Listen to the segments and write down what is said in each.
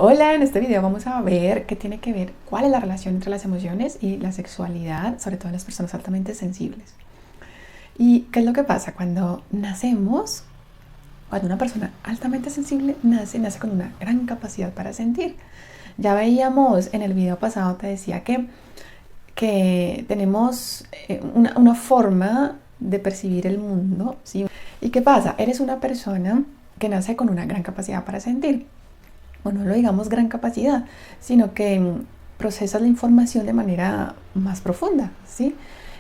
Hola, en este video vamos a ver qué tiene que ver, cuál es la relación entre las emociones y la sexualidad, sobre todo en las personas altamente sensibles. ¿Y qué es lo que pasa? Cuando nacemos, cuando una persona altamente sensible nace con una gran capacidad para sentir. Ya veíamos en el video pasado, te decía que tenemos una forma de percibir el mundo, ¿sí? ¿Y qué pasa? Eres una persona que nace con una gran capacidad para sentir. Bueno, no lo digamos gran capacidad, sino que procesas la información de manera más profunda, ¿sí?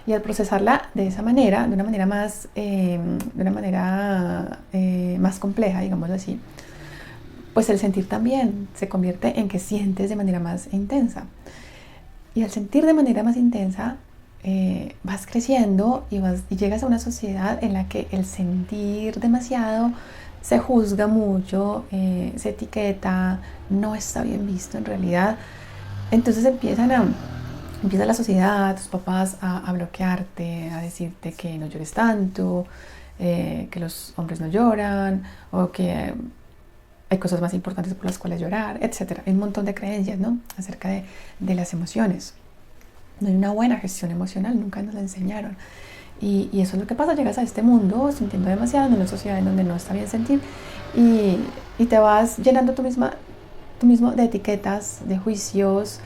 Y al procesarla de esa manera, de una manera más compleja, digámoslo así, pues el sentir también se convierte en que sientes de manera más intensa. Y al sentir de manera más intensa, vas creciendo y llegas a una sociedad en la que el sentir demasiado se juzga mucho, se etiqueta, no está bien visto en realidad. Entonces empieza la sociedad, tus papás a bloquearte, a decirte que no llores tanto, que los hombres no lloran, o que hay cosas más importantes por las cuales llorar, etc. Hay un montón de creencias, ¿no?, acerca de las emociones. No hay una buena gestión emocional, nunca nos la enseñaron. Y eso es lo que pasa, llegas a este mundo sintiendo demasiado, en una sociedad en donde no está bien sentir, y te vas llenando tú mismo de etiquetas, de juicios,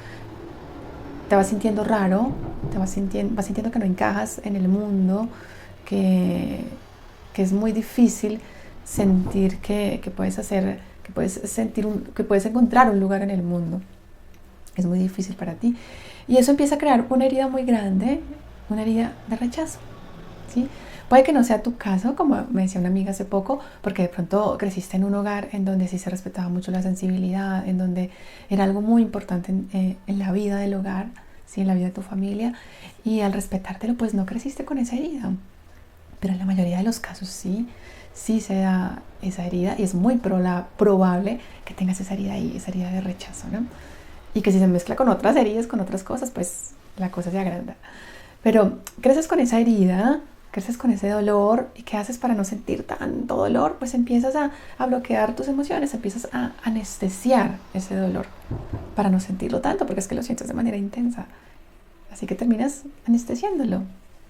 te vas sintiendo raro, vas sintiendo que no encajas en el mundo, que es muy difícil sentir que puedes encontrar un lugar en el mundo. Es muy difícil para ti. Y eso empieza a crear una herida muy grande, una herida de rechazo, ¿sí? Puede que no sea tu caso, como me decía una amiga hace poco, porque de pronto creciste en un hogar en donde sí se respetaba mucho la sensibilidad, en donde era algo muy importante en la vida del hogar, ¿sí?, en la vida de tu familia, y al respetártelo, pues no creciste con esa herida. Pero en la mayoría de los casos sí se da esa herida, y es muy probable que tengas esa herida ahí, esa herida de rechazo, ¿no? Y que si se mezcla con otras heridas, con otras cosas, pues la cosa se agranda. Pero creces con esa herida, creces con ese dolor, ¿y qué haces para no sentir tanto dolor? Pues empiezas a bloquear tus emociones, empiezas a anestesiar ese dolor para no sentirlo tanto, porque es que lo sientes de manera intensa. Así que terminas anestesiándolo,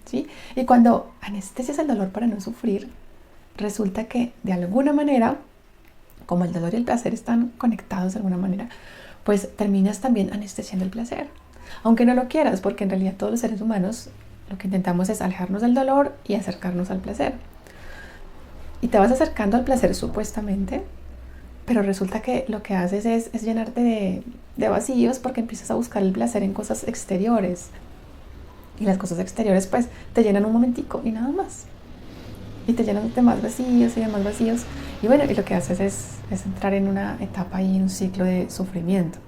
¿sí? Y cuando anestesias el dolor para no sufrir, resulta que de alguna manera, como el dolor y el placer están conectados de alguna manera, pues terminas también anestesiando el placer. Aunque no lo quieras, porque en realidad todos los seres humanos lo que intentamos es alejarnos del dolor y acercarnos al placer. Y te vas acercando al placer supuestamente, pero resulta que lo que haces es llenarte de vacíos, porque empiezas a buscar el placer en cosas exteriores. Y las cosas exteriores pues te llenan un momentico y nada más. Y te llenan de más vacíos y de más vacíos. Y bueno, y lo que haces es entrar en una etapa y en un ciclo de sufrimiento.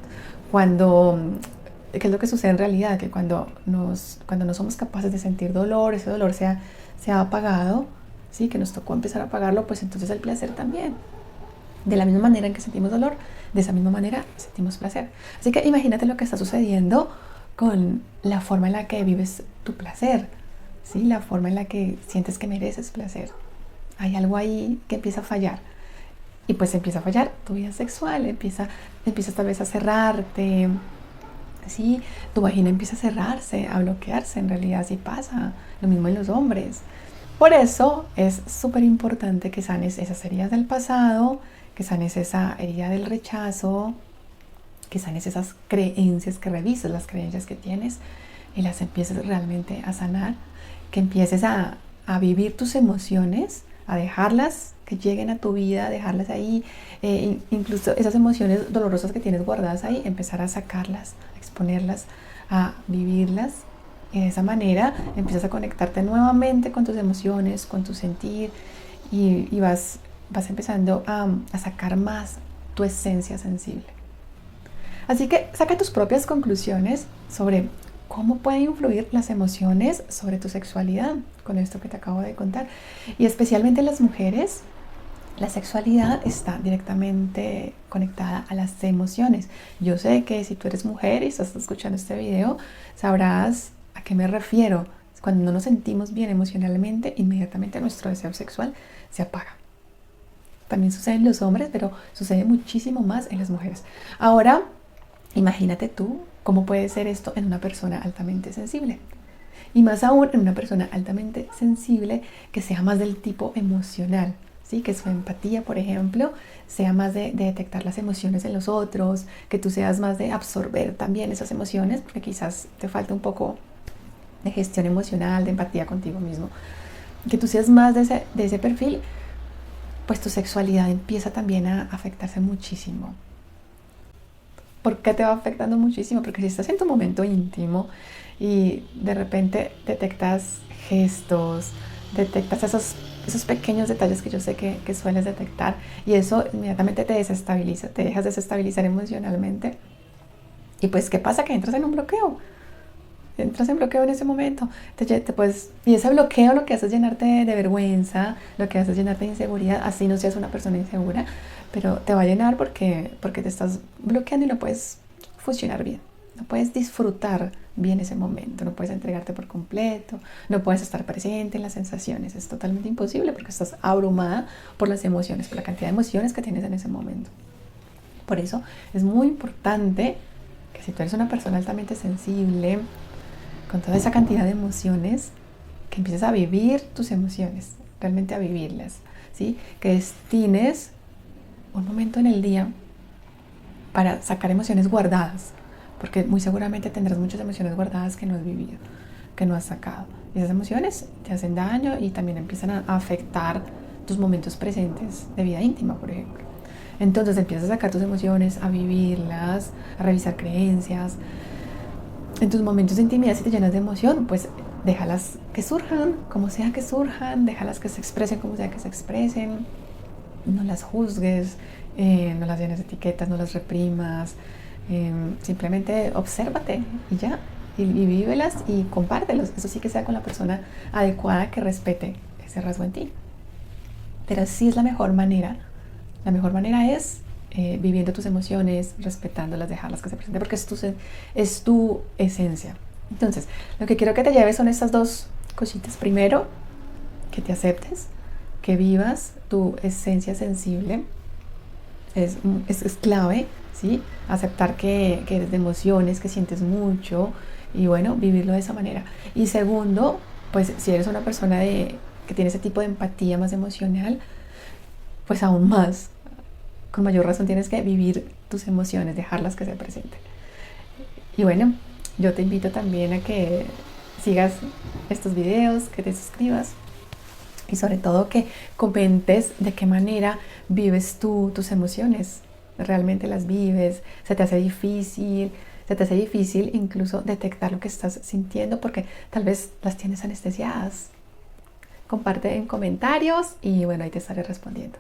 ¿Qué es lo que sucede en realidad? Que cuando no somos capaces de sentir dolor, ese dolor se ha apagado, ¿sí?, que nos tocó empezar a apagarlo, pues entonces el placer también. De la misma manera en que sentimos dolor, de esa misma manera sentimos placer. Así que imagínate lo que está sucediendo con la forma en la que vives tu placer, ¿sí?, la forma en la que sientes que mereces placer. Hay algo ahí que empieza a fallar. Y pues empieza a fallar tu vida sexual, empiezas tal vez a cerrarte, ¿sí? Tu vagina empieza a cerrarse, a bloquearse, en realidad así pasa. Lo mismo en los hombres. Por eso es súper importante que sanes esas heridas del pasado, que sanes esa herida del rechazo, que sanes esas creencias, que revises las creencias que tienes y las empieces realmente a sanar, que empieces a vivir tus emociones, a dejarlas que lleguen a tu vida, dejarlas ahí, incluso esas emociones dolorosas que tienes guardadas ahí, empezar a sacarlas, a exponerlas, a vivirlas. Y de esa manera empiezas a conectarte nuevamente con tus emociones, con tu sentir, y vas empezando a sacar más tu esencia sensible. Así que saca tus propias conclusiones sobre cómo pueden influir las emociones sobre tu sexualidad con esto que te acabo de contar. Y especialmente las mujeres, la sexualidad está directamente conectada a las emociones. Yo sé que si tú eres mujer y estás escuchando este video, sabrás a qué me refiero. Cuando no nos sentimos bien emocionalmente, inmediatamente nuestro deseo sexual se apaga. También sucede en los hombres, pero sucede muchísimo más en las mujeres. Ahora, imagínate tú cómo puede ser esto en una persona altamente sensible. Y más aún en una persona altamente sensible que sea más del tipo emocional, ¿sí? Que su empatía, por ejemplo, sea más de detectar las emociones en los otros, que tú seas más de absorber también esas emociones, porque quizás te falta un poco de gestión emocional, de empatía contigo mismo. Que tú seas más de ese perfil, pues tu sexualidad empieza también a afectarse muchísimo. ¿Por qué te va afectando muchísimo? Porque si estás en tu momento íntimo y de repente detectas gestos, detectas esos pequeños detalles que yo sé que sueles detectar, y eso inmediatamente te desestabiliza, te dejas desestabilizar emocionalmente. Y pues, ¿qué pasa? Que entras en un bloqueo. Entras en bloqueo en ese momento. Y ese bloqueo lo que hace es llenarte de vergüenza, lo que hace es llenarte de inseguridad, así no seas una persona insegura, pero te va a llenar porque te estás bloqueando y no puedes funcionar bien. No puedes disfrutar bien ese momento, no puedes entregarte por completo, no puedes estar presente en las sensaciones. Es totalmente imposible porque estás abrumada por las emociones, por la cantidad de emociones que tienes en ese momento. Por eso es muy importante que si tú eres una persona altamente sensible, con toda esa cantidad de emociones, que empieces a vivir tus emociones, realmente a vivirlas, ¿sí? Que destines un momento en el día para sacar emociones guardadas, porque muy seguramente tendrás muchas emociones guardadas que no has vivido, que no has sacado. Y esas emociones te hacen daño y también empiezan a afectar tus momentos presentes de vida íntima, por ejemplo. Entonces empiezas a sacar tus emociones, a vivirlas, a revisar creencias. En tus momentos de intimidad, si te llenas de emoción, pues déjalas que surjan, como sea que surjan, déjalas que se expresen como sea que se expresen, no las juzgues, no las llenes de etiquetas, no las reprimas, simplemente obsérvate y ya, y vívelas y compártelos, eso sí que sea con la persona adecuada que respete ese rasgo en ti. Pero sí es la mejor manera es viviendo tus emociones, respetándolas, dejarlas que se presenten, porque es tu esencia. Entonces, lo que quiero que te lleves son estas dos cositas. Primero, que te aceptes, que vivas tu esencia sensible. Es clave, ¿sí? Aceptar que eres de emociones, que sientes mucho y bueno, vivirlo de esa manera. Y segundo, pues si eres una persona que tiene ese tipo de empatía más emocional, pues aún más, con mayor razón tienes que vivir tus emociones, dejarlas que se presenten. Y bueno, yo te invito también a que sigas estos videos, que te suscribas y sobre todo que comentes de qué manera vives tú tus emociones. ¿Realmente las vives? ¿Se te hace difícil? ¿Se te hace difícil incluso detectar lo que estás sintiendo porque tal vez las tienes anestesiadas? Comparte en comentarios y bueno, ahí te estaré respondiendo.